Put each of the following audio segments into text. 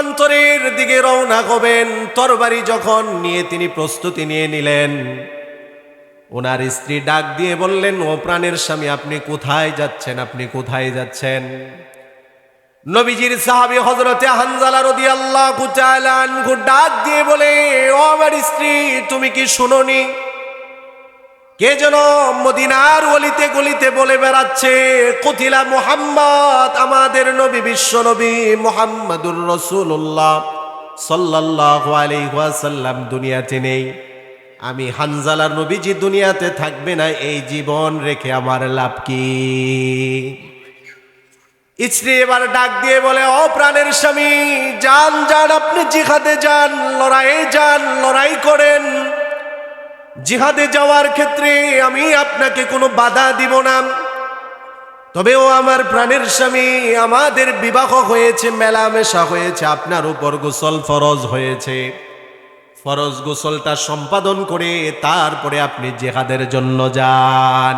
প্রান্তরের দিকে রওনা হবেন। তরবারি যখন নিয়ে তিনি প্রস্তুতি নিয়ে নিলেন, ওনার স্ত্রী ডাক দিয়ে বললেন, ও প্রাণের স্বামী, আপনি কোথায় যাচ্ছেন? আপনি কোথায় যাচ্ছেন? নবীজির সাহাবী হযরতে হানজালা রাদিয়াল্লাহু তাআলা আনহু ডাক দিয়ে বলে, ও আমার স্ত্রী, তুমি কি শুনোনি? কে যেন মদিনার অলিতে গলিতে বলে বেড়াচ্ছে, কুতিলা মুহাম্মদ, আমাদের নবী, বিশ্ব নবী মুহাম্মাদুর রাসূলুল্লাহ সাল্লাল্লাহু আলাইহি ওয়াসাল্লাম দুনিয়াতে নেই। আমি হানজালার নবীজি দুনিয়াতে থাকবে না, এই জীবন রেখে আমার লাভ কি? স্ত্রী এবার ডাক দিয়ে বলে, ও প্রাণের স্বামী, যান যান, আপনি জিহাদে যান, লড়াইয়ে যান, লড়াই করেন। জিহাদে যাওয়ার ক্ষেত্রে আমি আপনাকে কোনো বাধা দিব না। তবে ও আমার প্রাণের স্বামী, আমাদের বিবাহ হয়েছে, মেলামেশা হয়েছে, আপনার উপর গোসল ফরজ হয়েছে। ফরজ গোসলটা সম্পাদন করে তারপরে আপনি জিহাদের জন্য যান।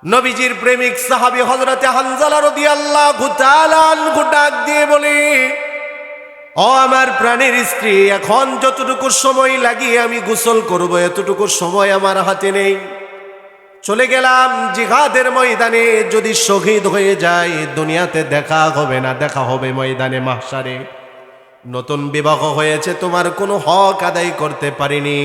নবীজির প্রেমিক সাহাবী হযরতে হানজালা রাদিয়াল্লাহু তাআলা আনহু ডাক দিয়ে বলে, ও আমার প্রাণের স্ত্রী, এখন যতটুকু সময় লাগিয়ে আমি গোসল করব, এতটুকু সময় আমার হাতে নেই। চলে গেলাম জিহাদের ময়দানে, যদি শহীদ হয়ে যায় দুনিয়াতে দেখা হবে না, দেখা হবে ময়দানে মাহশারে। নতুন বিবাহ হয়েছে, তোমার কোনো হক আদায় করতে পারিনি।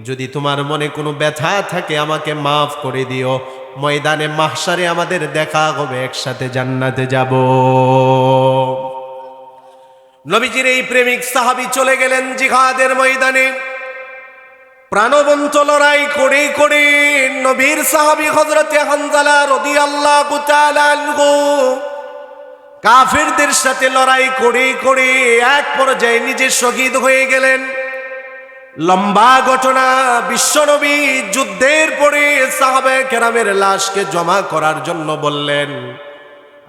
যদি তোমার মনে কোনো ব্যথা থাকে আমাকে মাফ করে দিও, ময়দানে মাহশারে আমাদের দেখা হবে, একসাথে জান্নাতে যাব। নবীজির এই প্রেমিক সাহাবী চলে গেলেন জিহাদের ময়দানে। প্রাণবন্ত লড়াই করে করে নবীর সাহাবী হযরতে হানজালা রাদিয়াল্লাহু তাআলা আনহু কাফিরদের সাথে লড়াই করে করে এক পর্যায়ে নিজে শহীদ হয়ে গেলেন। লম্বা ঘটনা। বিশ্বনবী যুদ্ধের পরে সাহাবায়ে কেরামের লাশকে জমা করার জন্য বললেন।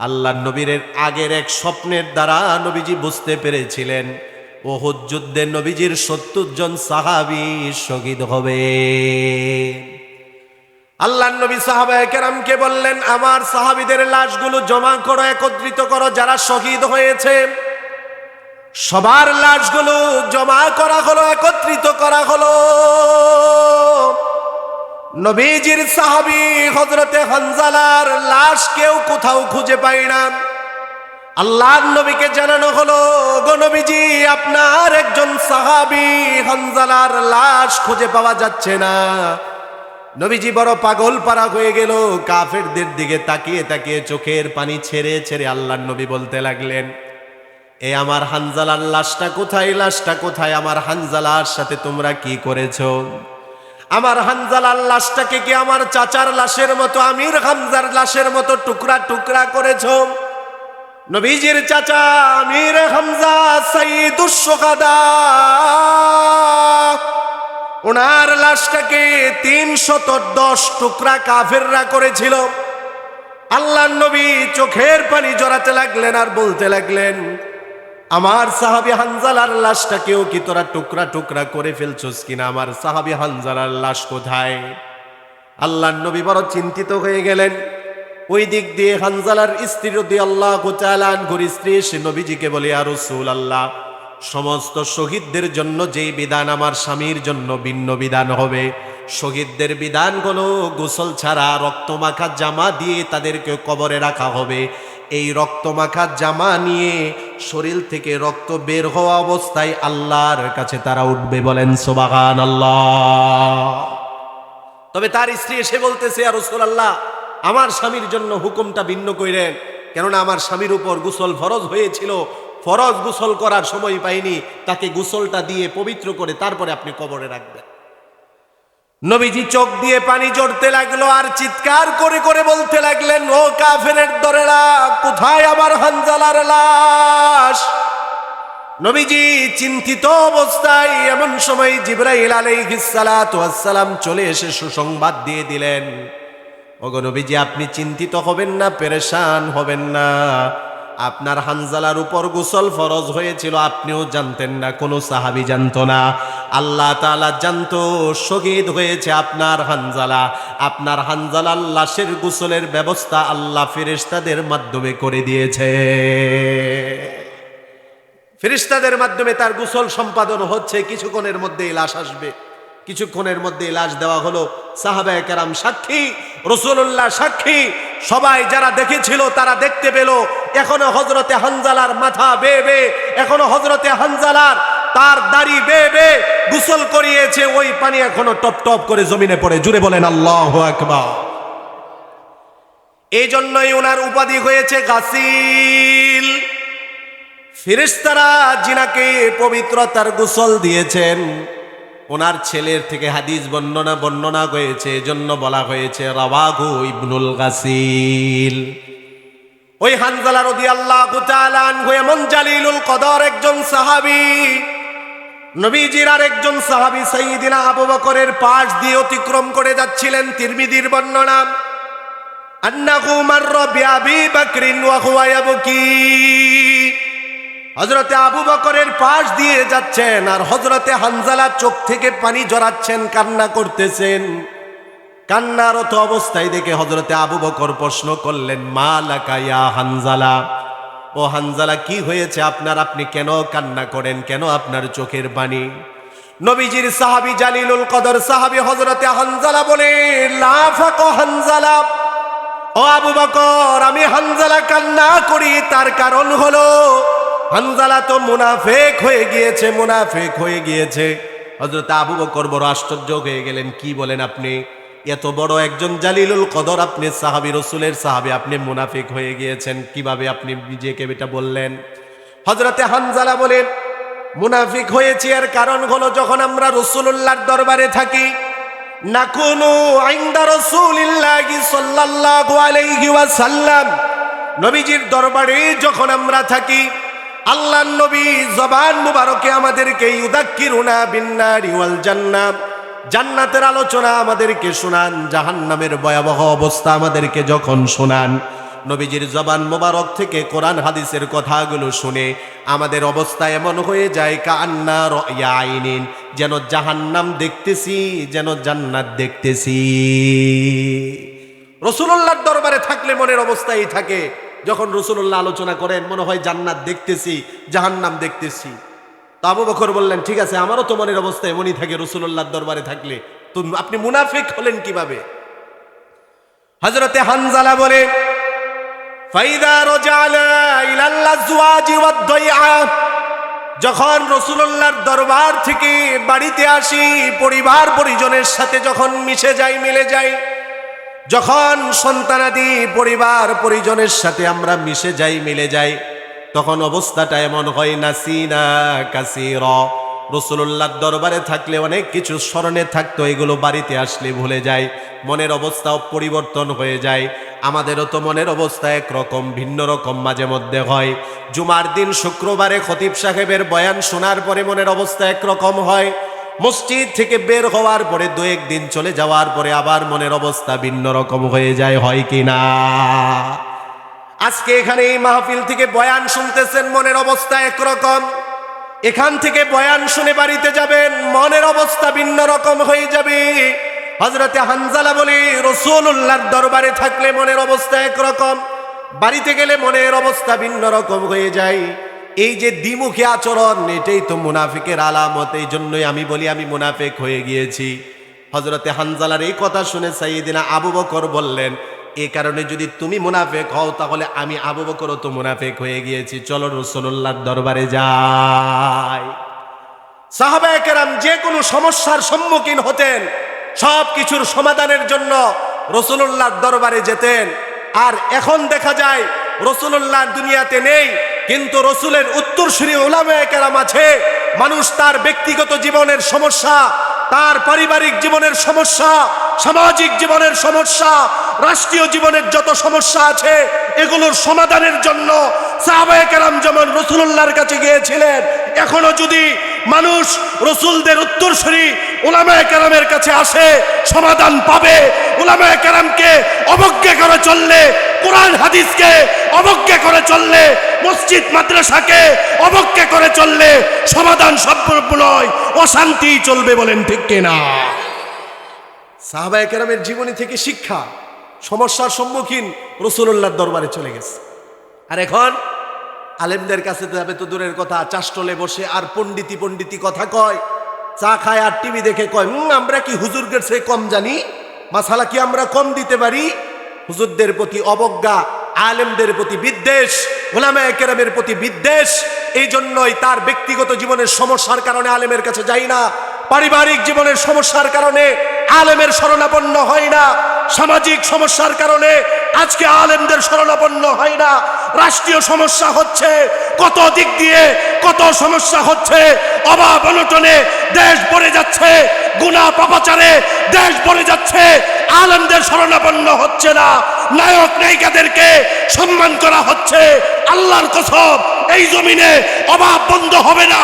আল্লাহর নবীর আগের এক স্বপ্নের দ্বারা নবীজি বুঝতে পেরেছিলেন উহুদ যুদ্ধে নবীজির ৭০ জন সাহাবী শহীদ হবে। আল্লাহর নবী সাহাবায়ে কেরামকে বললেন, আমার সাহাবীদের লাশগুলো জমা করো, একত্রিত করো, যারা শহীদ হয়েছে সবার লাশগুলো জমা করা হলো, একত্রিত করা হলো। নবীজির সাহাবী হযরতে হানজালার লাশ কেউ কোথাও খুঁজে পায় না। আল্লাহর নবীকে জানানো হলো, গো নবীজি, আপনার একজন সাহাবী হানজালার লাশ খুঁজে পাওয়া যাচ্ছে না। নবীজি বড় পাগল পারা হয়ে গেল। কাফেরদের দিকে তাকিয়ে তাকিয়ে চোখের পানি ছেড়ে ছেড়ে আল্লাহর নবী বলতে লাগলেন, এ আমার হানজালার লাশটা কোথায়? লাশটা কোথায়? আমার হানজালার সাথে তোমরা কি করেছো? আমার হানজালার লাশটাকে কি আমার চাচার লাশের মতো, আমির হামজার লাশের মতো টুকরা টুকরা করেছো? নবীজির চাচা আমির হামজা সাইয়্যিদুশ শুহাদা, ওনার লাশটাকে ৩১০ টুকরা কাফেররা করেছিল। আল্লাহর নবী চোখের পানি জড়াতে লাগলেন আর বলতে লাগলেন, আমার সাহাবী হানজালার লাশটাকেও কি তোরা টুকরা টুকরা করে ফেলছস কিনা? আমার সাহাবী হানজালার লাশ কোথায়? আল্লাহর নবী বড় চিন্তিত হয়ে গেলেন। ওই দিক দিয়ে হানজালার স্ত্রী রাদিয়াল্লাহু তাআলা আনহার স্ত্রী এসে নবীজিকে বলে, ইয়া রাসূলুল্লাহ, সমস্ত শহীদদের জন্য যেই বিধান আমার স্বামীর জন্য ভিন্ন বিধান হবে। শহীদদের বিধান হলো গোসল ছাড়া রক্তমাখা জামা দিয়ে তাদেরকে কবরে রাখা হবে। এই রক্তমাখা জামা নিয়ে শরীর থেকে রক্ত বের হওয়া অবস্থায় আল্লাহর কাছে তারা উঠবে। বলেন সুবহানাল্লাহ। তবে তার স্ত্রী এসে বলতেছে, ইয়া রাসূলুল্লাহ, আমার স্বামীর জন্য হুকুমটা ভিন্ন কইরেন, কেননা আমার স্বামীর উপর গোসল ফরজ হয়েছিল, ফরজ গোসল করার সময় পাইনি, তাকে গোসলটা দিয়ে পবিত্র করে তারপরে আপনি কবরে রাখবেন। নবীজি চোখ দিয়ে পানি ঝরতে লাগলো আর চিৎকার করে করে বলতে লাগলেন, ও কাফেরের দরেরা, কোথায় আমার হানজালার লাশ? নবীজি চিন্তিত অবস্থায় এমন সময় জিবরাইল আলাইহিস সালাতু ওয়াস সালাম চলে এসে সুসংবাদ দিয়ে দিলেন, ওগো নবীজি, আপনি চিন্তিত হবেন না, পেরেশান হবেন না। আপনার হানজালার উপর গোসল ফরজ হয়েছিল, আপনিও জানতেন না, কোনো সাহাবী জানতো না। আল্লাহ তাআলা জানতো শহীদ হয়েছে আপনার হানজালা। আপনার হানজালার লাশের গোসলের ব্যবস্থা আল্লাহ ফেরেশতাদের মাধ্যমে করে দিয়েছে। ফেরেশতাদের মাধ্যমে তার গোসল সম্পাদন হচ্ছে, কিছুক্ষণের মধ্যেই লাশ আসবে। কিছুক্ষণের মধ্যেই লাশ দেওয়া হলো। সাহাবায়ে কেরাম সাক্ষী, রাসূলুল্লাহ সাক্ষী, সবাই যারা দেখেছিল তারা দেখতে পেল এখনো হযরতে হানজালার মাথা বেয়ে বেয়ে, এখনো হযরতে হানজালার তার দাড়ি বেয়ে বেয়ে গোসল করিয়েছে, ওই পানি এখনো টপ টপ করে জমিনে পড়ে। জুড়ে বলেন আল্লাহু আকবার। এই জন্যই ওনার উপাধি হয়েছে গাসিল। ফেরেশতারা জিনাকে পবিত্রতার গোসল দিয়েছেন। ওনার ছেলের থেকে হাদিস বর্ণনা হয়েছে, এজন্য বলা হয়েছে রাওয়াহু ইবনুল গাসিল। ওই হানজালা রাদিয়াল্লাহু তাআলা আনহু এমন জালিলুল কদর একজন সাহাবী, নবীজির আরেকজন সাহাবী সাইয়্যিদিনা আবু বকরের পাশ দিয়ে অতিক্রম করে যাচ্ছিলেন। তিরমিজির বর্ণনা, আন্নাহু মাররা বিআবি বকরিন ওয়া হুয়া ইয়াবকি। হযরতে আবু বকরের পাশ দিয়ে যাচ্ছেন আর হযরতে হানজালা চোখ থেকে পানি ঝরাচ্ছেন, কান্না করতেছেন। কান্নারত অবস্থায় দেখে হযরতে আবু বকর প্রশ্ন করলেন, মা লাকা ইয়া হানজালা, ও হানজালা কি হয়েছে আপনার, আপনি কেন কান্না করেন, কেন আপনার চোখের পানি? নবীজির সাহাবী জালিলুল কদর সাহাবী হযরতে হানজালা বলে, লা ফাক হানজালা, ও আবু বকর আমি হানজালা কান্না করি তার কারণ হলো হানজালা তো মুনাফিক হয়ে গিয়েছে, মুনাফিক হয়ে গিয়েছে। হযরত আবু বকর বড় আশ্চর্য হয়ে গেলেন, কি বলেন আপনি? এত বড় একজন জালিলুল কদর, আপনি সাহাবী, রাসূলের সাহাবী, আপনি মুনাফিক হয়ে গিয়েছেন কিভাবে? আপনি নিজেকে এটা বললেন? হযরতে হানজালা বলেন, মুনাফিক হয়েছি এর কারণ হলো যখন আমরা রাসূলুল্লাহর দরবারে থাকি, নাকুনু ইনদা রাসূলিল্লাহি সাল্লাল্লাহু আলাইহি ওয়াসাল্লাম, নবীজির দরবারে যখন আমরা থাকি, আল্লাহর নবী জবান মুবারকে আমাদেরকে ইউযাক্কিরুনা বিন্নারি ওয়াল জান্নাহ, জান্নাতের আলোচনা আমাদেরকে শোনান, জাহান্নামের ভয়াবহ অবস্থা আমাদেরকে যখন শোনান, নবীজির জবান মোবারক থেকে কোরআন হাদিসের কথাগুলো শুনে আমাদের অবস্থা এমন হয়ে যায় কান্না রায়া আইনিন, যেন জাহান্নাম দেখতেছি, যেন জান্নাত দেখতেছি। রাসূলুল্লাহর দরবারে থাকলে মনের অবস্থাই থাকে, যখন রাসূলুল্লাহ আলোচনা করেন মনে হয় জান্নাত দেখতেছি, জাহান্নাম দেখতেছি। তো আবু বকর বললেন, ঠিক আছে, আমারও তো মনের অবস্থা এমনই থাকে রাসূলুল্লাহর দরবারে থাকলে, তো আপনি মুনাফিক হলেন কিভাবে? হযরতে হানজালা বলে, ফাইদা রাজানা ইলাল আজওয়াজি ওয়াদ দাইআ, যখন রাসূলুল্লাহর দরবার থেকে বাড়িতে আসি, পরিবার পরিজনের সাথে যখন মিশে যাই, মিলে যাই, যখন সন্তানাদি পরিবার পরিজনের সাথে আমরা মিশে যাই, মিলে যাই, তখন অবস্থাটা এমন হয় নাসিনা কাসীরা, রাসূলুল্লাহর দরবারে থাকলে অনেক কিছু স্মরণে থাকতো, এগুলো বাড়িতে আসলে ভুলে যায়, মনের অবস্থাও পরিবর্তন হয়ে যায়। আমাদেরও তো মনের অবস্থা একরকম, ভিন্ন রকম মাঝে মধ্যে হয়। জুমার দিন শুক্রবারে খতিব সাহেবের বয়ান শোনার পরে মনের অবস্থা একরকম হয়, মসজিদ থেকে বের হওয়ার পরে দু একদিন চলে যাওয়ার পরে আবার মনের অবস্থা ভিন্ন রকম হয়ে যায়, হয় কি না? আজকে এখানে এই মাহফিল থেকে বয়ান শুনতেছেন, মনের অবস্থা একরকম, এখান থেকে বয়ান শুনে বাড়িতে যাবেন, মনের অবস্থা ভিন্ন রকম হয়ে যাবে। হযরতে হানজালা বলে, রাসূলুল্লাহর দরবারে থাকলে মনের অবস্থা একরকম, বাড়িতে গেলে মনের অবস্থা ভিন্ন রকম হয়ে যায়। এই যে দ্বিমুখী আচরণ, এটাই তো মুনাফিকের আলামত। এই জন্যই আমি বলি আমি মুনাফিক হয়ে গিয়েছি। হযরতে হানজালার এই কথা শুনে সাইয়্যিদিনা আবু বকর বললেন, এই কারণে যদি তুমি মুনাফিক হও তাহলে আমি আবু বকরও তো মুনাফিক হয়ে গিয়েছি, চলো রাসূলুল্লাহর দরবারে যাই। সাহাবায়ে কেরাম যে কোনো সমস্যার সম্মুখীন হতেন, সব কিছুর সমাধানের জন্য রাসূলুল্লাহর দরবারে যেতেন। আর এখন দেখা যায় রাসূলুল্লাহ দুনিয়াতে নেই, কিন্তু রাসূলের উত্তরসূরি উলামায়ে কেরাম আছে। মানুষ তার ব্যক্তিগত জীবনের সমস্যা, তার পারিবারিক জীবনের সমস্যা, সামাজিক জীবনের সমস্যা, রাষ্ট্রীয় জীবনের যত সমস্যা আছে, এগুলোর সমাধানের জন্য সাহাবায়ে কেরাম যেমন রাসূলুল্লাহর কাছে গিয়েছিলেন, এখনো যদি মানুষ রাসূলদের উত্তরসূরি উলামায়ে কেরামের কাছে আসে, সমাধান পাবে। উলামায়ে কেরামকে অবজ্ঞা করে চললে, কোরআন হাদিসকে অবজ্ঞা করে চললে, মসজিদ মাদ্রাসাকে অবজ্ঞা করে চললে সমাধান সম্ভব নয়, অশান্তি চলবে। বলেন ঠিক কিনা? সাহাবায়ে কেরামের জীবনী থেকে শিক্ষা, সমস্যার সম্মুখীন রাসূলুল্লাহর দরবারে চলে গেছে। আর এখন আলেমদের কাছে যাবে তো দূরের কথা, চাষটলে বসে আর পণ্ডিতি পণ্ডিতি কথা কয়, চা খায় আর টিভি দেখে কয় আমরা কি হুজুরদের চেয়ে কম জানি, মাসালা কি আমরা কম দিতে পারি। হুজুরদের প্রতি অবজ্ঞা, আলেমদের প্রতি বিদ্বেষ, উলামায়ে কেরামের প্রতি বিদ্বেষ। এই জন্যই তার ব্যক্তিগত জীবনের সমস্যার কারণে আলেমের কাছে যাই না, পারিবারিক জীবনের সমস্যার কারণে আলেমের শরণাপন্ন হয় না, সামাজিক সমস্যার কারণে আজকে আলেমদের শরণাপন্ন হয় না। রাষ্ট্রীয় সমস্যা হচ্ছে, কত দিক দিয়ে কত সমস্যা হচ্ছে, অভাব অনটনে দেশ ভরে যাচ্ছে, গুনাহ পাপাচারে দেশ ভরে যাচ্ছে, আলেমদের শরণাপন্ন হচ্ছে না, নায়ক নায়িকাদেরকে সম্মান করা হচ্ছে। আল্লাহর কসম, এই জমিনে অভাব বন্ধ হবে না,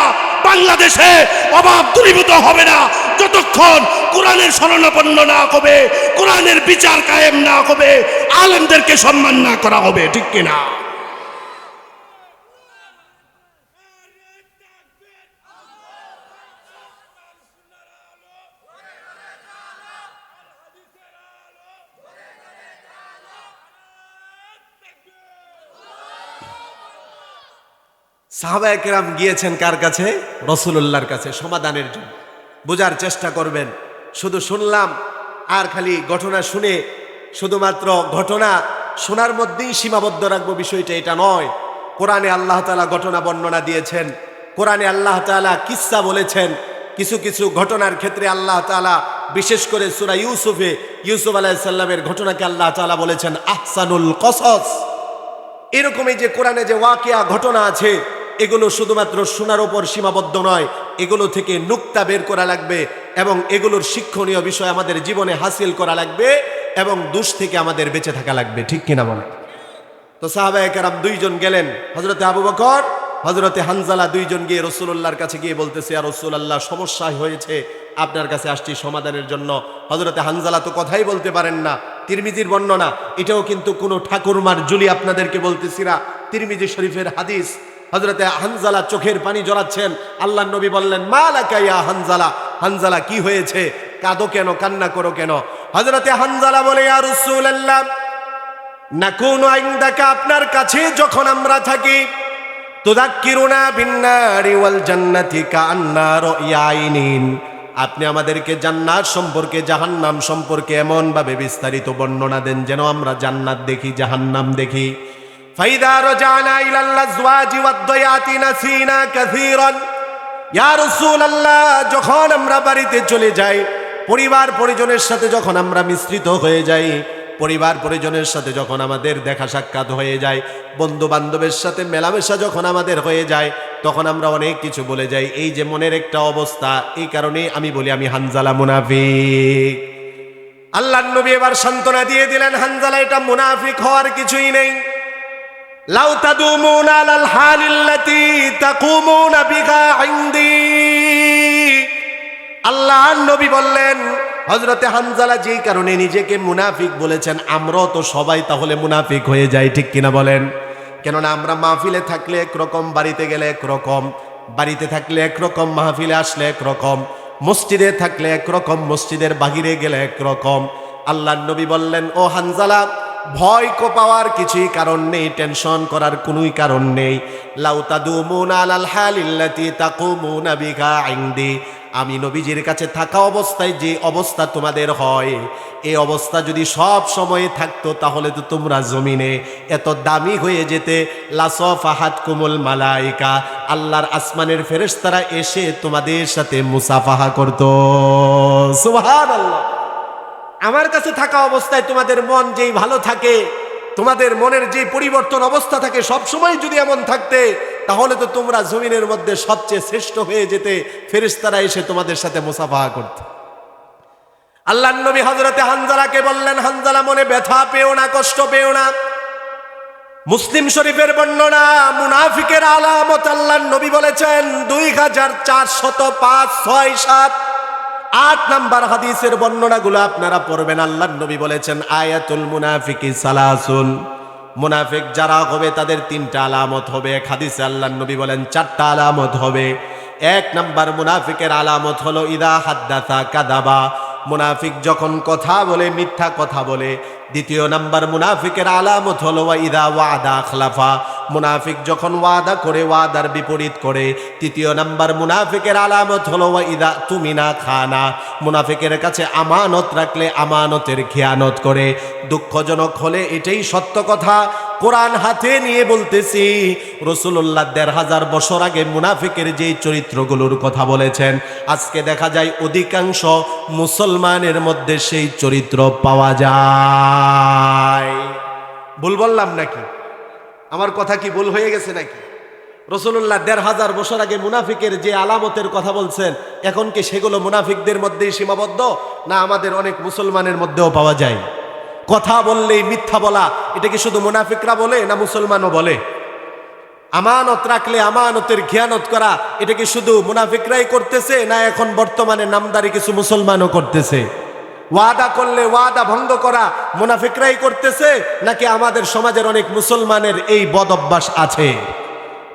বাংলাদেশে অভাব দূরীভূত হবে না যতক্ষণ কোরআনের শরণাপন্ন না হবে, কোরআনের বিচার কায়েম না হবে, আলেমদেরকে সম্মান না করা হবে। ঠিক কিনা? সাহাবায়ে কেরাম গিয়েছেন কার কাছে? রাসূলুল্লাহর কাছে সমাধানের জন্য। বোঝার চেষ্টা করবেন। শুধু শুনলাম আর খালি ঘটনা শুনে শুধুমাত্র ঘটনা শোনার মধ্যেই সীমাবদ্ধ রাখবো, বিষয়টা এটা নয়। কোরআনে আল্লাহ তাআলা ঘটনা বর্ণনা দিয়েছেন, কোরআনে আল্লাহ তাআলা কিসসা বলেছেন। কিছু কিছু ঘটনার ক্ষেত্রে আল্লাহ তাআলা, বিশেষ করে সূরা ইউসুফে ইউসুফ আলাইহিস সালামের ঘটনাকে আল্লাহ তাআলা বলেছেন আহসানুল কসস। এরকমই যে কোরআনে যে ওয়াকিয়া ঘটনা আছে, এগুলো শুধুমাত্র শোনার উপর সীমাবদ্ধ নয়, এগুলো থেকে নুকতা বের করা লাগবে এবং এগুলোর শিক্ষণীয় বিষয় আমাদের জীবনে হাসিল করা লাগবে এবং দুষ থেকে আমাদের বেঁচে থাকা লাগবে। ঠিক কিনা বলে? তো সাহাবায়ে কেরাম দুইজন গেলেন, হযরতে আবু বকর, হযরতে হানজালা, দুইজন গিয়ে রাসূলুল্লাহর কাছে গিয়ে বলতেছে, ইয়া রাসূলুল্লাহ, সমস্যা হয়েছে, আপনার কাছে আসছি সমাধানের জন্য। হযরতে হানজালা তো কথাই বলতে পারেন না। তিরমিজির বর্ণনা, এটাও কিন্তু কোনো ঠাকুরমার জুলি আপনাদেরকে বলতেছি না, তিরমিজি শরীফের হাদিস। হযরতে হানজালা চোখের পানি জড়াচ্ছেন। আল্লাহর নবী বললেন, মালাকা ইয়া হানজালা, হানজালা কি হয়েছে, কাঁদো কেন, কান্না করো কেন? হযরতে হানজালা বলে, ইয়া রাসূলুল্লাহ, নাকুনু ইনদাকা, আপনার কাছে যখন আমরা থাকি, তুযাক্কিরুনা বিন-নারি ওয়াল জান্নাতি কাআন্না রা'য়াইনিন, আপনি আমাদেরকে জান্নাত সম্পর্কে, জাহান্নাম সম্পর্কে এমন ভাবে বিস্তারিত বর্ণনা দেন যেন আমরা জান্নাত দেখি, জাহান্নাম দেখি। ফাইদা রাজানা ইলাল আজওয়াজি ওয়াদ-দায়াতি নাসিনা কাসীরান, ইয়া রাসূলুল্লাহ, যখন আমরা বাড়িতে চলে যাই, পরিবার পরিজনের সাথে যখন আমরা মিশ্রিত হয়ে যাই, পরিবার পরিজনের সাথে যখন আমাদের দেখা সাক্ষাৎ হয়ে যায়, বন্ধু বান্ধবের সাথে মেলামেশা যখন আমাদের হয়ে যায়, তখন আমরা অনেক কিছু বলে যাই। এই যে মনের একটা অবস্থা, এই কারণে আমি বলি আমি হানজালা মুনাফিক। আল্লাহর নবী এবার সান্ত্বনা দিয়ে দিলেন, হানজালা, এটা মুনাফিক হওয়ার কিছুই নেই। লাউ তাদুমুনা আলাল হালিল্লাতি তাকুমুনা বিহা ইনদি, আল্লাহর নবী বললেন, হযরতে হানজালা যেই কারণে নিজেকে মুনাফিক বলেছেন, আমরাও তো সবাই তাহলে মুনাফিক হয়ে যাই। ঠিক কিনা বলেন? কেননা আমরা মাহফিলে থাকলে একরকম, বাড়িতে গেলে একরকম, বাড়িতে থাকলে একরকম, মাহফিলে আসলে একরকম, মসজিদে থাকলে একরকম, মসজিদের বাহিরে গেলে একরকম। আল্লাহর নবী বললেন, ও হানজালা, ভয় পাওয়ার কিছুই কারণ নেই, টেনশন করার কোনোই কারণ নেই। লাউ তাদুমুনা আলাল হালিল্লাতি তাকুমুনা বিহা ইনদি, আমি নবীজির কাছে থাকা অবস্থায় যে অবস্থা তোমাদের হয়, এই অবস্থা যদি সব সময় থাকতো তাহলে তো তোমরা জমিনে এত দামি হয়ে যেতে। লাসাফাহাতকুমুল মালাইকা, আল্লাহর আসমানের ফেরেশতারা এসে তোমাদের সাথে মুসাফাহা করত। সুবহানাল্লাহ। আমার কাছে থাকা অবস্থায় তোমাদের মন যেই ভালো থাকে, তোমাদের মনের যে পরিবর্তন অবস্থা থাকে, সব সময় যদি এমন থাকতে, তাহলে তো তোমরা জমিনের মধ্যে সবচেয়ে শ্রেষ্ঠ হয়ে যেতে, ফেরেশতারা এসে তোমাদের সাথে মুসাফাহা করত। আল্লাহর নবী হযরতে হানজালাকে বললেন, হানজালা, মনে ব্যথা পেও না, কষ্ট পেও না। মুসলিম শরীফের বর্ণনা, মুনাফিকের আলামত আল্লাহর নবী বলেছেন 2405, 6, 7, 8 নাম্বার হাদিসের বর্ণনাগুলো আপনারা পড়বেন। আল্লাহর নবী বলেছেন, আয়াতুল মুনাফিকি সালাসুন, মুনাফিক যারা হবে তাদের 3টা আলামত হবে। এক হাদিসে আল্লাহর নবী বলেন 4টা আলামত হবে। 1 নাম্বার মুনাফিকের আলামত হলো ইদা হাদ্দাসা কাযাবা, মুনাফিক যখন কথা বলে মিথ্যা কথা বলে। 2 নাম্বার মুনাফিকের আলামত হলো ওয়া ইদা ওয়াদা আখলাফা, মুনাফিক যখন ওয়াদা করে ওয়াদার বিপরীত করে। তৃতীয় নাম্বার মুনাফিকের আলামত হলো ওয়াইদা তুমিনা খানা, মুনাফিকের কাছে আমানত রাখলে আমানতের খেয়ানত করে। দুঃখজনক হলে এটাই সত্য কথা, কোরআন হাতে নিয়ে বলতেছি, রাসূলুল্লাহ ১৫০০ বছর আগে মুনাফিকের যেই চরিত্রগুলোর কথা বলেছেন, আজকে দেখা যায় অধিকাংশ মুসলমানের মধ্যে সেই চরিত্র পাওয়া যায়। ভুল বললাম নাকি? আমার কথা কি ভুল হয়ে গেছে নাকি? রাসূলুল্লাহ ১৫০০ বছর আগে মুনাফিকের যে আলামতের কথা বলছেন, এখন কি সেগুলো মুনাফিকদের মধ্যেই সীমাবদ্ধ, না আমাদের অনেক মুসলমানের মধ্যেও পাওয়া যায়? কথা বললেই মিথ্যা বলা, এটা কি শুধু মুনাফিকরা বলে না মুসলমানও বলে? আমানত রাখলে আমানতের খেয়ানত করা, এটা কি শুধু মুনাফিকরাই করতেছে না এখন বর্তমানে নামদারি কিছু মুসলমানও করতেছে? ওয়াদা করলে ওয়াদা ভঙ্গ করা মুনাফিকরাই করতেছে নাকি আমাদের সমাজের অনেক মুসলমানের এই বদ অভ্যাস আছে?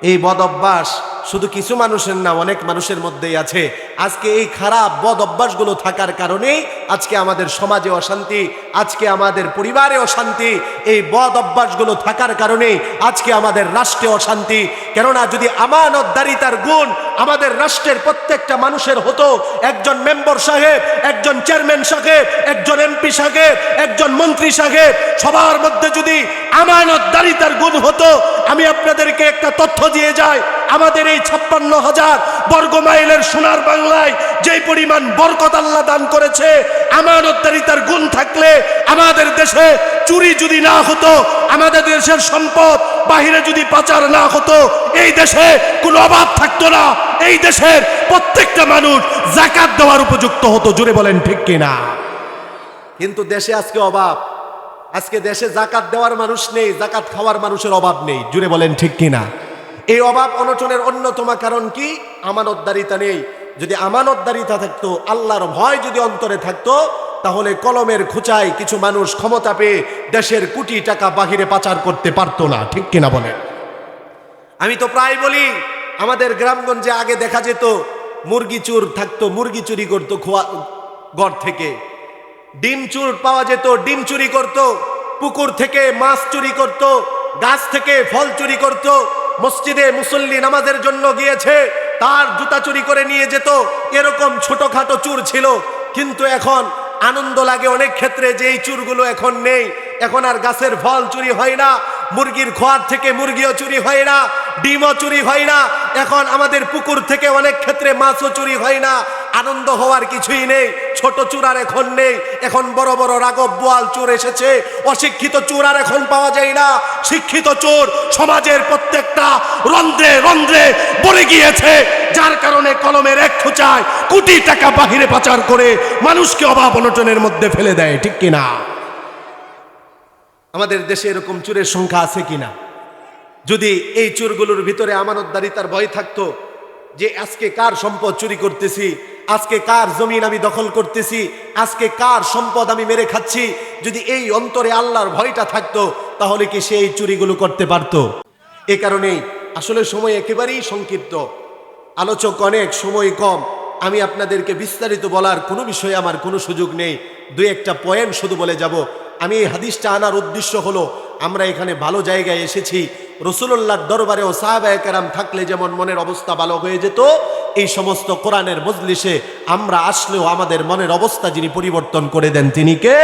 এই বদ অভ্যাস শুধু কিছু মানুষের না, অনেক মানুষের মধ্যেই আছে। আজকে এই খারাপ বদ অভ্যাসগুলো থাকার কারণেই আজকে আমাদের সমাজে অশান্তি, আজকে আমাদের পরিবারে অশান্তি। এই বদ অভ্যাসগুলো থাকার কারণেই আজকে আমাদের রাষ্ট্রে অশান্তি। কেননা যদি আমানতদারিতার গুণ আমাদের রাষ্ট্রের প্রত্যেকটা মানুষের হতো, একজন মেম্বার সাহেব, একজন চেয়ারম্যান সাহেব, একজন এমপি সাহেব, একজন মন্ত্রী সাহেব, সবার মধ্যে যদি আমানতদারিতার গুণ হতো, আমি আপনাদেরকে একটা তথ্য দিয়ে যাই, আমাদের এই ৫৬,০০০ বর্গ মাইলের সোনার বাংলায় যেই পরিমাণ বরকত আল্লাহ দান করেছে, আমানতদারিতার গুণ থাকলে আমাদের দেশে চুরি যদি না হতো, আমাদের দেশের সম্পদ বাহিরে যদি পাচার না হতো, এই দেশে কোনো অভাব থাকতো না। এই দেশের প্রত্যেকটা মানুষ যাকাত দেওয়ার উপযুক্ত হতো। জোরে বলেন ঠিক কিনা? কিন্তু দেশে আজকে অভাব, আজকে দেশে যাকাত দেওয়ার মানুষ নেই, যাকাত খাওয়ার মানুষের অভাব নেই। জোরে বলেন ঠিক কিনা? এই অভাব অনটনের অন্যতম কারণ কি? আমানতদারিতা নেই। যদি আমানতদারিতা থাকতো, আল্লাহর ভয় যদি অন্তরে থাকতো, তাহলে কলমের খোঁচায় কিছু মানুষ ক্ষমতা পেয়ে দেশের কোটি টাকা বাহিরে পাচার করতে পারতো না। ঠিক কিনা বলেন? আমি তো প্রায় বলি, আমাদের গ্রামগঞ্জে আগে দেখা যেত মুরগি চোর থাকতো, মুরগি চুরি করতো ঘর থেকে। ডিম চোর পাওয়া যেত, ডিম চুরি করত। পুকুর থেকে মাছ চুরি করত, গাছ থেকে ফল চুরি করত। মসজিদে মুসল্লি নামাজের জন্য গিয়েছে, তার জুতা চুরি করে নিয়ে যেত। এরকম ছোটখাটো চুর ছিল। কিন্তু এখন আনন্দ লাগে অনেক ক্ষেত্রে যে এই চুরগুলো এখন নেই। এখন আর গাছের ফল চুরি হয় না, মুরগির খোয়ার থেকে মুরগিও চুরি হয় না, ডিমও চুরি হয় না। এখন আমাদের পুকুর থেকে অনেক ক্ষেত্রে মাছও চুরি হয় না। আনন্দ হওয়ার কিছুই নেই। ছোট চোর আর এখন নেই, এখন বড় বড় রাঘব বোয়াল চোর এসেছে। অশিক্ষিত চোর আর এখন পাওয়া যায় না। শিক্ষিত চোর সমাজের প্রত্যেকটা রন্ধ্রে রন্ধ্রে ভরে গিয়েছে, যার কারণে কলমের এক খোঁচায় কোটি টাকা বাহিরে পাচার করে মানুষকে অভাব অনটনের মধ্যে ফেলে দেয়। ঠিক কিনা? আমাদের দেশে এরকম চোরের সংখ্যা আছে কিনা? যদি এই চোরগুলোর ভিতরে আমানতদারিতার ভয় থাকতো, যে আজকে কার সম্পদ চুরি করতেছি, আজকে কার জমিন আমি দখল করতেছি, আজকে কার সম্পদ আমি মেরে খাচ্ছি, যদি এই অন্তরে আল্লাহর ভয়টা থাকতো, তাহলে কি সেই চুরিগুলো করতে পারতো? এ কারণেই আসলে সময় একেবারেই সংক্ষিপ্ত, আলোচক অনেক, সময় কম। আমি আপনাদেরকে বিস্তারিত বলার কোনো বিষয়ে আমার কোনো সুযোগ নেই। দুই একটা পয়েন্ট শুধু বলে যাব। আমি এই হাদিসটা আনার উদ্দেশ্য হলো, আমরা এখানে ভালো জায়গায় এসেছি। রাসূলুল্লাহর দরবারে ও সাহাবায়ে কেরাম থাকলে যেমন মনের অবস্থা ভালো হয়ে যেত, এই সমস্ত কোরআনের মজলিসে আমরা আসলেও আমাদের মনের অবস্থা যিনি পরিবর্তন করে দেন তিনি কে?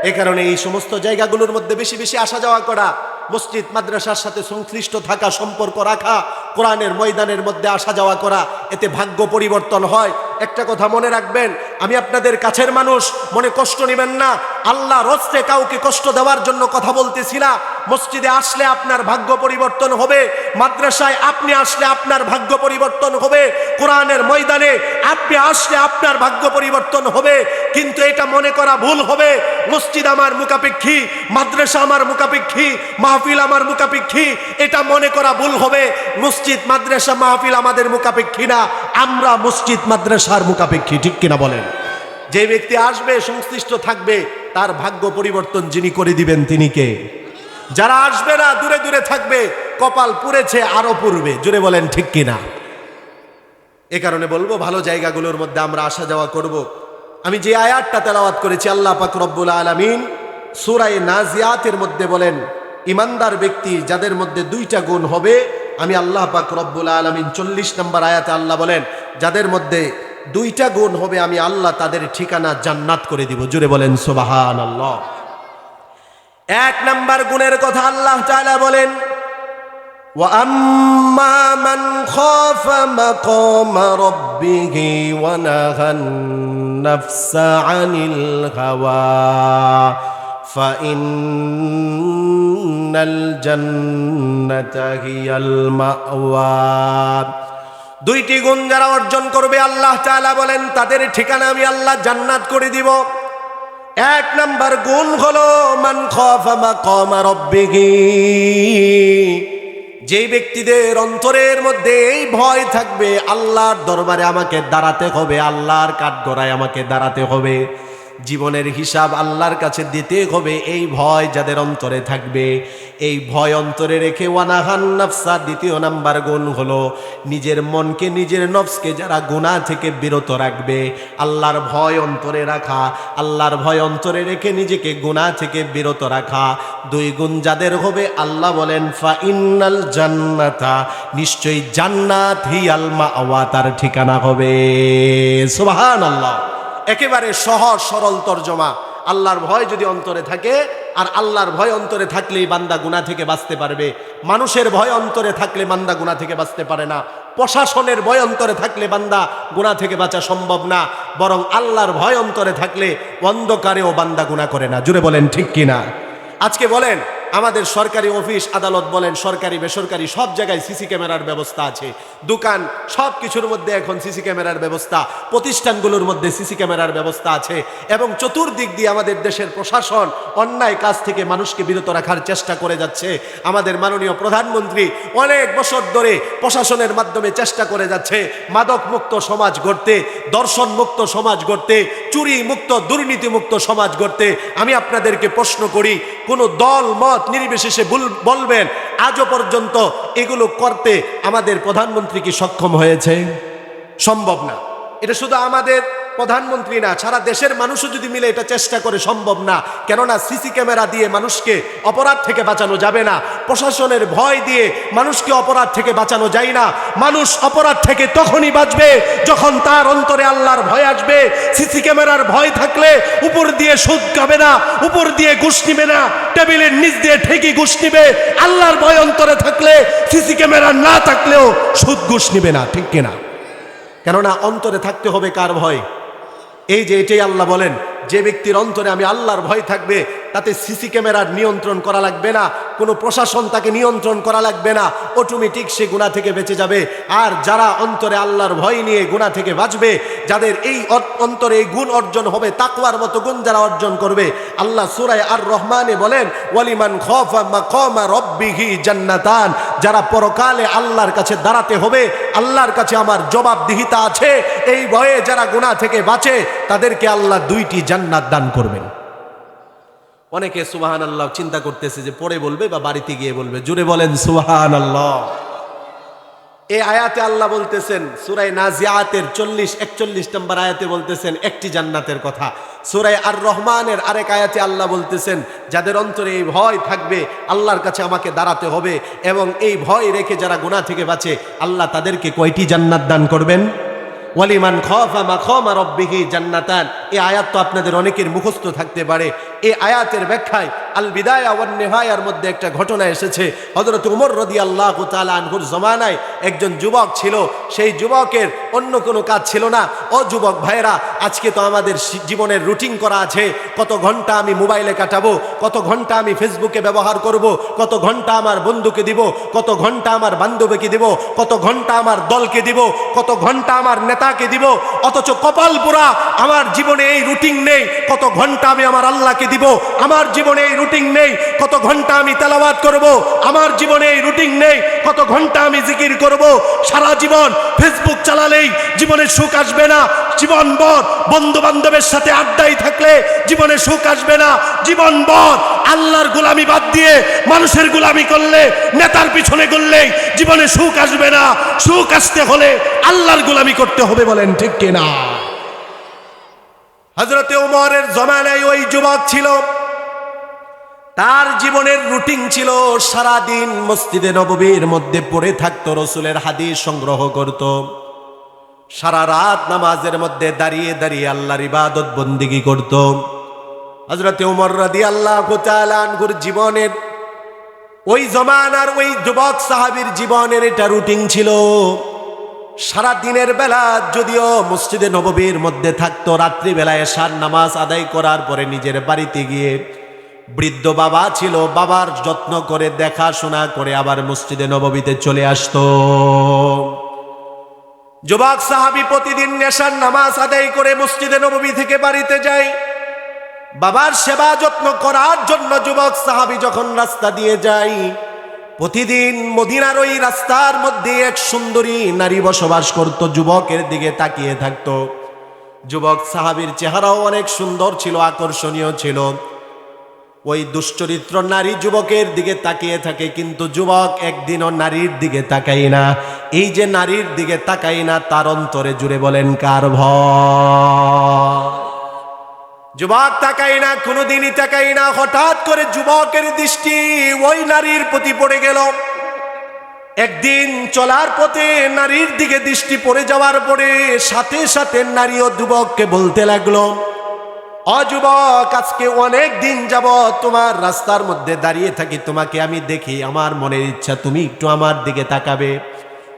এ কারণে এই সমস্ত জায়গাগুলোর মধ্যে বেশি বেশি আসা যাওয়া করা, মসজিদ মাদ্রাসার সাথে সংশ্লিষ্ট থাকা, সম্পর্ক রাখা, কোরআনের ময়দানের মধ্যে আসা যাওয়া করা, এতে ভাগ্য পরিবর্তন হয়। একটা কথা মনে রাখবেন, আমি আপনাদের কাছের মানুষ, মনে কষ্ট নেবেন না। আল্লাহর হস্তে কাউকে কষ্ট দেওয়ার জন্য কথা বলতেছি না। মসজিদে আসলে আপনার ভাগ্য পরিবর্তন হবে, মাদ্রাসায় আপনি আসলে আপনার ভাগ্য পরিবর্তন হবে, কোরআনের ময়দানে আপনি আসলে আপনার ভাগ্য পরিবর্তন হবে। কিন্তু এটা মনে করা ভুল হবে মসজিদ আমার মুখাপেক্ষী, মাদ্রাসা আমার মুখাপেক্ষী, মাহফিল আমার মুখাপেক্ষী। এটা মনে করা ভুল হবে মসজিদ মাদ্রাসা মাহফিল আমাদের মুখাপেক্ষী না, আমরা মসজিদ মাদ্রাসার মুখাপেক্ষী। ঠিক কিনা বলেন? যে ব্যক্তি আসবে, সংশ্লিষ্ট থাকবে, তার ভাগ্য পরিবর্তন যিনি করে দিবেন তিনি কে? যারা আসবে না, দূরে দূরে থাকবে, কপাল পুড়েছে আরো পুড়বে। জুড়ে বলেন ঠিক কিনা? এ কারণে বলবো, ভালো জায়গাগুলোর মধ্যে আমরা আসা যাওয়া করব। আমি যে আয়াতটা তেলাওয়াত করেছি, আল্লাহ পাক রব্বুল আলামিন সূরা নাজিয়াতের মধ্যে বলেন, ইমানদার ব্যক্তি যাদের মধ্যে দুইটা গুণ হবে, আমি আল্লাহ পাক রব্বুল আলামিন 40 নম্বর আয়াতে আল্লাহ বলেন, যাদের মধ্যে দুইটা গুণ হবে আমি আল্লাহ তাদের ঠিকানা জান্নাত করে দিব। জুড়ে বলেন সুবহানাল্লাহ। এক নাম্বার গুণের কথা আল্লাহ তাআলা বলেন, ওয়া আম্মা মান খাফা মাকামা রাব্বিহি ওয়া নাহান নাফসা আনিল হাওয়া ফাইন্নাল জান্নাতা হিয়াল মাওয়া। দুইটি গুণ যারা অর্জন করবে আল্লাহ তাআলা বলেন তাদের ঠিকানা আমি আল্লাহ জান্নাত করে দিব। এক নাম্বার গুণ হলো মান খাফা মাকামা রাব্বিহি, যেই ব্যক্তিদের অন্তরের মধ্যে এই ভয় থাকবে আল্লাহর দরবারে আমাকে দাঁড়াতে হবে, আল্লাহর কাঠগড়ায় আমাকে দাঁড়াতে হবে, জীবনের হিসাব আল্লাহর কাছে দিতে হবে, এই ভয় যাদের অন্তরে থাকবে, এই ভয় অন্তরে রেখে ওয়ানাহান নাফসা, দ্বিতীয় নাম্বার গুণ হলো নিজের মনকে নিজের নফসকে যারা গুনাহ থেকে বিরত রাখবে, আল্লাহর ভয় অন্তরে রাখা, আল্লাহর ভয় অন্তরে রেখে নিজেকে গুনাহ থেকে বিরত রাখা, দুই গুণ যাদের হবে আল্লাহ বলেন ফাইন্নাল জান্নাতা, নিশ্চয়ই জান্নাত হিয়াল মাওয়া, তার ঠিকানা হবে। সুবহানাল্লাহ। একেবারে সহজ সরল তরজমা, আল্লাহর ভয় যদি অন্তরে থাকে, আর আল্লাহর ভয় অন্তরে থাকলেই বান্দা গুনাহ থেকে বাঁচতে পারবে। মানুষের ভয় অন্তরে থাকলে বান্দা গুনাহ থেকে বাঁচতে পারে না, প্রশাসনের ভয় অন্তরে থাকলে বান্দা গুনাহ থেকে বাঁচা সম্ভব না, বরং আল্লাহর ভয় অন্তরে থাকলে অন্ধকারেও বান্দা গুনাহ করে না। জুড়ে বলেন ঠিক কিনা? আজকে বলেন আমাদের সরকারি অফিস আদালত বলেন, সরকারি বেসরকারি সব জায়গায় সিসি ক্যামেরার ব্যবস্থা আছে, দোকান সব কিছুর মধ্যে এখন সিসি ক্যামেরার ব্যবস্থা, প্রতিষ্ঠানগুলোর মধ্যে সিসি ক্যামেরার ব্যবস্থা আছে, এবং চতুর্দিক দিয়ে আমাদের দেশের প্রশাসন অন্যায় কাজ থেকে মানুষকে বিরত রাখার চেষ্টা করে যাচ্ছে। আমাদের মাননীয় প্রধানমন্ত্রী অনেক বছর ধরে প্রশাসনের মাধ্যমে চেষ্টা করে যাচ্ছে মাদক মুক্ত সমাজ গড়তে, দর্শন মুক্ত সমাজ গড়তে, চুরি মুক্ত দুর্নীতি মুক্ত সমাজ গড়তে। আমি আপনাদেরকে প্রশ্ন করি, কোন দল মত নির্বিশেষে বলবেন আজও পর্যন্ত এগুলো করতে আমাদের প্রধানমন্ত্রী কি সক্ষম হয়েছে? সম্ভব না। এটা শুধু আমাদের প্রধানমন্ত্রী না, সারা দেশের মানুষও যদি মিলে এটা চেষ্টা করে সম্ভব না। কেননা সিসি ক্যামেরা দিয়ে মানুষকে অপরাধ থেকে বাঁচানো যাবে না, প্রশাসনের ভয় দিয়ে মানুষকে অপরাধ থেকে বাঁচানো যায় না। মানুষ অপরাধ থেকে তখনই বাঁচবে যখন তার অন্তরে আল্লাহর ভয় আসবে। সিসি ক্যামেরার ভয় থাকলে উপর দিয়ে সুদ খাবে না, উপর দিয়ে ঘুষ নিবে না, টেবিলের নিচ দিয়ে ঠিকই ঘুষ নিবে। আল্লাহর ভয় অন্তরে থাকলে সিসি ক্যামেরা না থাকলেও সুদ ঘুষ নিবে না, ঠিক কিনা? কেননা অন্তরে থাকতে হবে কার ভয়? এই যে এটাই আল্লাহ বলেন, যে ব্যক্তির অন্তরে আমি আল্লাহর ভয় থাকবে তাতে সিসি ক্যামেরার নিয়ন্ত্রণ করা লাগবে না, কোনো প্রশাসন তাকে নিয়ন্ত্রণ করা লাগবে না, অটোমেটিক সে গুনাহ থেকে বেঁচে যাবে। আর যারা অন্তরে আল্লাহর ভয় নিয়ে গুনাহ থেকে বাঁচবে, যাদের এই অন্তরে এই গুণ অর্জন হবে, তাকওয়ার মতো গুণ যারা অর্জন করবে, আল্লাহ সূরা আর রহমানে বলেন ওয়ালিমান খাফা মাকামা রাব্বিহি জান্নাতান, যারা পরকালে আল্লাহর কাছে দাঁড়াতে হবে, আল্লাহর কাছে আমার জবাবদিহিতা আছে, এই ভয়ে যারা গুনাহ থেকে বাঁচে তাদেরকে আল্লাহ দুইটি জান্নাত দান করবেন। অনেকে সুবহানাল্লাহ চিন্তা করতেছে যে পরে বলবে বা বাড়িতে গিয়ে বলবে। জুড়ে বলেন সুবহানাল্লাহ। এই আয়াতে আল্লাহ বলতেছেন সূরা নাজিআতের 40-41 নম্বর আয়াতে বলতেছেন একটি জান্নাতের কথা। সূরা আর রহমানের আরেক আয়াতে আল্লাহ বলতেছেন যাদের অন্তরে এই ভয় থাকবে আল্লাহর কাছে আমাকে দাঁড়াতে হবে, এবং এই ভয় রেখে যারা গুনাহ থেকে বাঁচে আল্লাহ তাদেরকে কয়টি জান্নাত দান করবেন? ওয়ালিমান খাফা মাকামা রাব্বিহি জান্নাতান। এই আয়াত তো আপনাদের অনেকের মুখস্থ থাকতে পারে। এই আয়াতের ব্যাখ্যায় আল বিদায়া ওয়ান নিহায়ার মধ্যে একটা ঘটনা এসেছে। হযরত ওমর রাদিয়াল্লাহু তাআলা আনহুর জমানায় একজন যুবক ছিল, সেই যুবকের অন্য কোনো কাজ ছিল না। ও যুবক ভাইরা, আজকে তো আমাদের জীবনের রুটিন করা আছে, কত ঘন্টা আমি মোবাইলে কাটাবো, কত ঘন্টা আমি ফেসবুকে ব্যবহার করব, কত ঘন্টা আমার বন্ধুকে দিব, কত ঘন্টা আমার বান্ধবীকে দিব, কত ঘন্টা আমার দলকে দিব, কত ঘন্টা আমার নেতাকে দিব। অথচ কপাল পোড়া, আমার জীবনে এই রুটিন নেই কত ঘন্টা আমি আমার আল্লাহকে দিব, আমার জীবনে এই রুটিন নেই কত ঘন্টা আমি তেলাওয়াত করব, আমার জীবনে এই রুটিন নেই কত ঘন্টা আমি জিকির করব। সারা জীবন ফেসবুক চালালেই জীবনে সুখ আসবে না, জীবনভর বন্ধু বান্ধবের সাথে আড্ডায় থাকলে জীবনে সুখ আসবে না, জীবনভর আল্লাহর গোলামি বাদ দিয়ে মানুষের গোলামি করলে, নেতার পিছনে করলেই জীবনে সুখ আসবে না। সুখ আসতে হলে আল্লাহর গোলামি করতে হবে। বলেন ঠিক কিনা? হযরতে ওমরের জমানায় ওই যুবক ছিল, তার জীবনের রুটিন ছিল সারা দিন মসজিদে নববীর মধ্যে পড়ে থাকতো, রাসূলের হাদিস সংগ্রহ করত, সারা রাত নামাজের মধ্যে দাঁড়িয়ে দাঁড়িয়ে আল্লাহর ইবাদত বন্দেগী করত। হযরত ওমর রাদিয়াল্লাহু তাআলা আনহুর জীবনের ওই জমানার ওই যুবক সাহাবীর জীবনের এটা রুটিন ছিল। সারা দিনের বেলা যদিও মসজিদে নববীর মধ্যে থাকতো, রাত্রি বেলায় এশার নামাজ আদায় করার পরে নিজের বাড়িতে গিয়ে বৃদ্ধ বাবা ছিল, বাবার যত্ন করে দেখাশোনা করে আবার মসজিদে নববীতে চলে আসতো। যুবক সাহাবী প্রতিদিন এশার নামাজ আদায় করে মসজিদে নববী থেকে বাড়িতে যায় বাবার সেবা যত্ন করার জন্য। যুবক সাহাবী যখন রাস্তা দিয়ে যায়, প্রতিদিন মদিনার ওই রাস্তার মধ্যে এক সুন্দরী নারী বসবাস করত, যুবকের দিকে তাকিয়ে থাকতো। যুবক সাহাবীর চেহারাও অনেক সুন্দর ছিল, আকর্ষণীয় ছিল। ওই দুশ্চরিত্র নারী যুবকের দিকে তাকিয়ে থাকে, কিন্তু যুবক একদিনও নারীর দিকে তাকাই না। এই যে নারীর দিকে তাকাই না, তার অন্তরে জুড়ে বলেন কার ভয়? যুবক তাকাই না, কোনোদিনই তাকাই না। হঠাৎ করে যুবকের দৃষ্টি ওই নারীর প্রতি পড়ে গেল। একদিন চলার পথে নারীর দিকে দৃষ্টি পড়ে যাওয়ার পরে সাথে সাথে নারী ও যুবককে বলতে লাগলো, ও যুবক, আজকে অনেক দিন যাবত তোমার রাস্তার মধ্যে দাঁড়িয়ে থাকি, তোমাকে আমি দেখি, আমার মনের ইচ্ছা তুমি একটু আমার দিকে তাকাবে।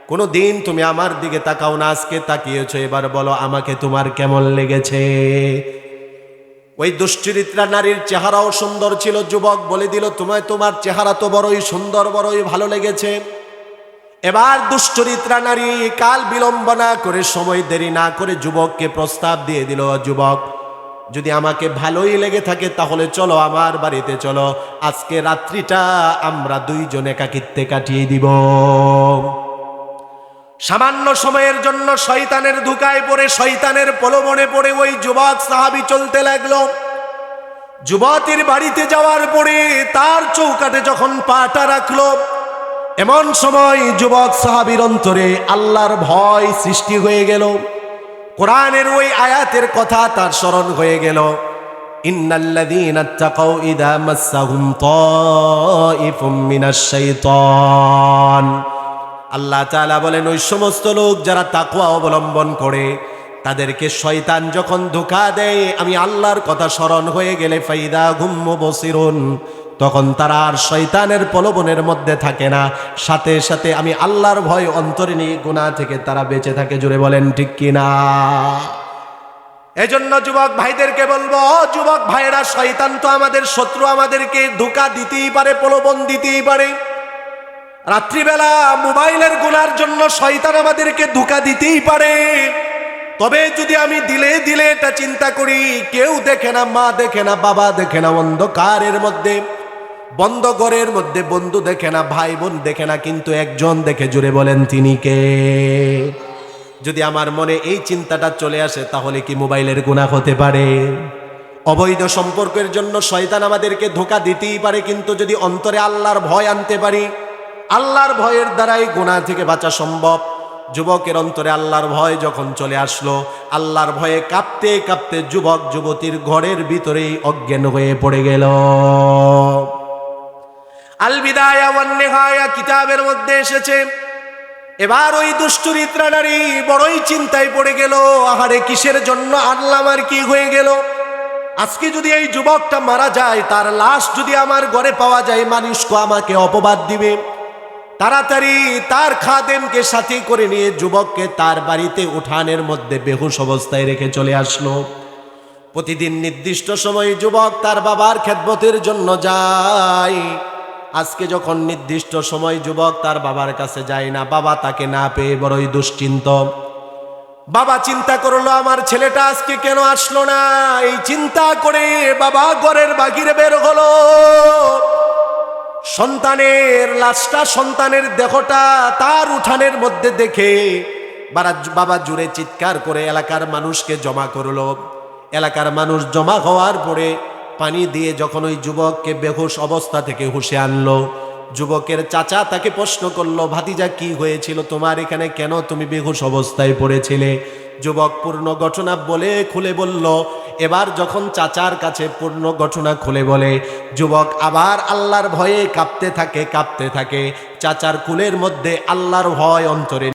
কোনো দিন তুমি আমার দিকে তাকাও না, আজকে তাকিয়েছো, এবার বলো আমাকে তোমার কেমন লেগেছে? ওই দুশ্চরিত্রা নারীর চেহারাও সুন্দর ছিল। যুবক বলে দিল, তোমার চেহারা তো বড়ই সুন্দর, বড়ই ভালো লেগেছে। এবার দুশ্চরিত্রা নারী কাল বিলম্ব না করে, সময় দেরি না করে যুবককে প্রস্তাব দিয়ে দিল, যুবক, যদি আমাকে ভালোই লেগে থাকে তাহলে চলো আমার বাড়িতে চলো, আজকে রাত্রিটা আমরা দুইজন একাকিত্বে কাটিয়ে দিব। সামান্য সময়ের জন্য শয়তানের ধোঁকায় পড়ে, শয়তানের প্রলোভনে পড়ে ওই যুবক সাহাবী চলতে লাগলো। যুবতীর বাড়িতে যাওয়ার পরে তার চৌকাঠে যখন পাটা রাখলো, এমন সময় যুবক সাহাবীর অন্তরে আল্লাহর ভয় সৃষ্টি হয়ে গেল। কোরআনের ওই আয়াতের কথা তার স্মরণ হয়ে গেল, ইন্নাল্লাযীনা তাকাউ ইযা মাসসাহুম তাইফুম মিনাশ শাইতান। আল্লাহ তাআলা বলেন, ওই সমস্ত লোক যারা তাকওয়া অবলম্বন করে, তাদেরকে শয়তান যখন ধোঁকা দেয়, আমি আল্লাহর কথা স্মরণ হয়ে গেলে ফাইদা হুম মুবসিরুন, তখন তারা আর শয়তানের প্রলোভনের মধ্যে থাকে না, সাথে সাথে আমি আল্লাহর ভয় অন্তরে নিয়ে গুনাহ থেকে তারা বেঁচে থাকে। জুড়ে বলেন ঠিক কিনা? এজন্য যুবক ভাইদেরকে বলবো, যুবক ভাইরা, শয়তান তো আমাদের শত্রু, আমাদেরকে ধোঁকা দিতেই পারে, প্রলোভন দিতেই পারে। রাত্রিবেলা মোবাইলের গুনার জন্য শয়তান আমাদেরকে ধোঁকা দিতেই পারে। তবে যদি আমি দিলে দিলে এটা চিন্তা করি, কেউ দেখে না, মা দেখে না, বাবা দেখে না, অন্ধকারের মধ্যে বন্ধ ঘরের মধ্যে বন্ধু দেখে না, ভাই বোন দেখে না, কিন্তু একজন দেখে। জুড়ে বলেন তিনি কে? যদি আমার মনে এই চিন্তাটা চলে আসে, তাহলে কি মোবাইলের গুনাহ হতে পারে? অবৈধ সম্পর্কের জন্য শয়তান আমাদেরকে ধোঁকা দিতেই পারে, কিন্তু যদি অন্তরে আল্লাহর ভয় আনতে পারি, আল্লাহর ভয়ের দ্বারাই গুনাহ থেকে বাঁচা সম্ভব। যুবকের অন্তরে আল্লাহর ভয় যখন চলে আসলো, আল্লাহর ভয়ে কাঁপতে কাঁপতে যুবক যুবতীর ঘরের ভিতরেই অজ্ঞান হয়ে পড়ে গেল। আল বিদায়া ওয়ান নিহায়া কিতাবের মধ্যে এসেছে, এবার ওই দুশ্চরিত্রা নারী বড়ই চিন্তায় পড়ে গেল, আহারে কিসের জন্য আনলাম, আর কি হয়ে গেল? আজকে যদি এই যুবকটা মারা যায়, তার লাশ যদি আমার ঘরে পাওয়া যায়, মানুষ আমাকে অপবাদ দিবে। তাড়াতাড়ি তার খাদেমকে সাথে করে নিয়ে যুবককে তার বাড়িতে উঠানের মধ্যে বেহুশ অবস্থায় রেখে চলে আসলো। প্রতিদিন নির্দিষ্ট সময়ে যুবক তার বাবার খেদমতের জন্য যায়। আজকে যখন নির্দিষ্ট সময় যুবক তার বাবার কাছে যায় না, বাবা তাকে না পেয়ে বড়ই দুশ্চিন্ত। বাবা চিন্তা করলো, আমার ছেলেটা আজকে কেন আসলো না? এই চিন্তা করে বাবা ঘরের বাহিরে বের হলো। সন্তানের লাশটা, সন্তানের দেহটা তার উঠানের মধ্যে দেখে বাবা জুড়ে চিৎকার করে এলাকার মানুষকে জমা করলো। এলাকার মানুষ জমা হওয়ার পরে পানি দিয়ে যখন ওই যুবককে বেহুশ অবস্থা থেকে হুঁশে আনলো, যুবকের চাচা তাকে প্রশ্ন করলো, ভাতিজা কি হয়েছিল তোমার এখানে, কেন তুমি বেহুশ অবস্থায় পড়েছিলে? যুবক পূর্ণ ঘটনা বলে খুলে বলল, এবার যখন চাচার কাছে পূর্ণ ঘটনা খুলে বলে, যুবক আবার আল্লাহর ভয়ে কাঁপতে থাকে। চাচার কুলের মধ্যে আল্লাহর ভয় অন্তরে